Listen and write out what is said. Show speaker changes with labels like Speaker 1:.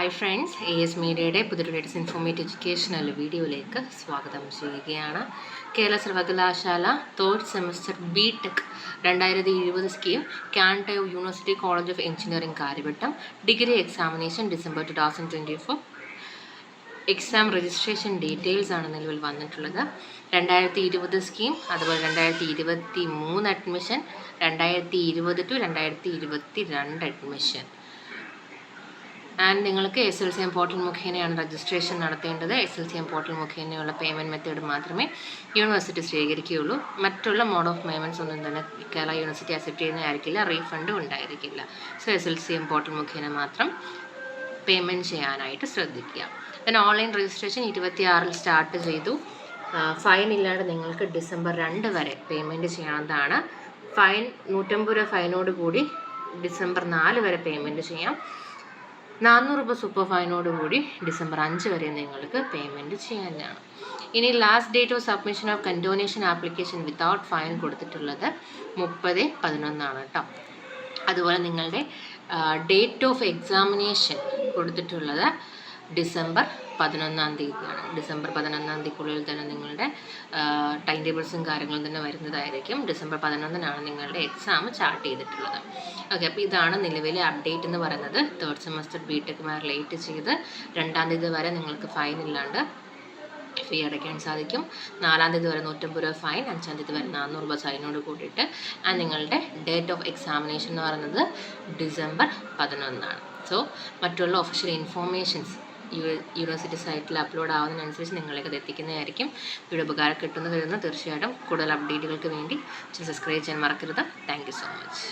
Speaker 1: Hi friends, AS മീഡിയയുടെ പുതിയൊരു latest informative educational വീഡിയോയിലേക്ക് സ്വാഗതം ചെയ്യുകയാണ്. കേരള സർവകലാശാല തേർഡ് സെമസ്റ്റർ BTech 2020 സ്കീം കാൻടയോ university college of engineering Karyavattom degree examination December 2024 exam registration details ആണ് നിലവിൽ വന്നിട്ടുള്ളത്. 2020 സ്കീം, അതുപോലെ 2023 അഡ്മിഷൻ, 2020 to 2022 അഡ്മിഷൻ. ആൻഡ് നിങ്ങൾക്ക് SLCM പോർട്ടൽ മുഖേനയാണ് രജിസ്ട്രേഷൻ നടത്തേണ്ടത്. SLCM പോർട്ടൽ മുഖേനയുള്ള പേയ്മെൻറ്റ് മെത്തേഡ് മാത്രമേ യൂണിവേഴ്സിറ്റി സ്വീകരിക്കുകയുള്ളൂ. മറ്റുള്ള മോഡ് ഓഫ് പേയ്മെൻറ്റ്സ് ഒന്നും തന്നെ കേരള യൂണിവേഴ്സിറ്റി അക്സെപ്റ്റ് ചെയ്യുന്നതായിരിക്കില്ല, റീഫണ്ടും ഉണ്ടായിരിക്കില്ല. സോ SLCM പോർട്ടൽ മുഖേന മാത്രം പേയ്മെൻറ്റ് ചെയ്യാനായിട്ട് ശ്രദ്ധിക്കുക. ദെൻ ഓൺലൈൻ രജിസ്ട്രേഷൻ 26-ൽ സ്റ്റാർട്ട് ചെയ്തു. ഫൈൻ ഇല്ലാതെ നിങ്ങൾക്ക് ഡിസംബർ 2 വരെ പേയ്മെൻറ്റ് ചെയ്യാവുന്നതാണ്. ഫൈൻ 150 രൂപ ഫൈനോട് കൂടി ഡിസംബർ 4 വരെ പേയ്മെൻറ്റ് ചെയ്യാം. 400 രൂപ സൂപ്പർ ഫൈനോട് കൂടി ഡിസംബർ 5 വരെ നിങ്ങൾക്ക് പേയ്മെൻറ്റ് ചെയ്യാനാണ്. ഇനി last date of submission of condonation application without fine കൊടുത്തിട്ടുള്ളത് 30/11 കേട്ടോ. അതുപോലെ നിങ്ങളുടെ ഡേറ്റ് ഓഫ് എക്സാമിനേഷൻ കൊടുത്തിട്ടുള്ളത് ഡിസംബർ 11 തീയതിയാണ്. ഡിസംബർ 11 തന്നെ നിങ്ങളുടെ ടൈം ടേബിൾസും കാര്യങ്ങളും തന്നെ വരുന്നതായിരിക്കും. ഡിസംബർ 11 നിങ്ങളുടെ എക്സാം ചാർട്ട് ചെയ്തിട്ടുള്ളത്. ഓക്കെ, അപ്പോൾ ഇതാണ് നിലവിലെ അപ്ഡേറ്റ് എന്ന് പറയുന്നത്. തേർഡ് സെമസ്റ്റർ BTech റിലേറ്റ് ചെയ്ത് 2 തീയതി വരെ നിങ്ങൾക്ക് ഫൈൻ ഇല്ലാണ്ട് ഫീ അടയ്ക്കാൻ സാധിക്കും. 4 തീയതി വരെ 150 രൂപ ഫൈൻ, 5 തീയതി വരെ 400 രൂപ ഫൈനോട് കൂടിയിട്ട്. ആൻഡ് നിങ്ങളുടെ ഡേറ്റ് ഓഫ് എക്സാമിനേഷൻ എന്ന് പറയുന്നത് ഡിസംബർ 11. സോ മറ്റുള്ള ഒഫീഷ്യൽ ഇൻഫോർമേഷൻസ് യൂണിവേഴ്സിറ്റി സൈറ്റിൽ അപ്ലോഡ് ആവുന്നതിനനുസരിച്ച് നിങ്ങളിലേക്ക് അത് എത്തിക്കുന്നതായിരിക്കും. വീഡിയോ ഉപകാരം കിട്ടുന്ന തീർച്ചയായിട്ടും കൂടുതൽ അപ്ഡേറ്റുകൾക്ക് വേണ്ടി സബ്സ്ക്രൈബ് ചെയ്യാൻ മറക്കരുത്. Thank you so much.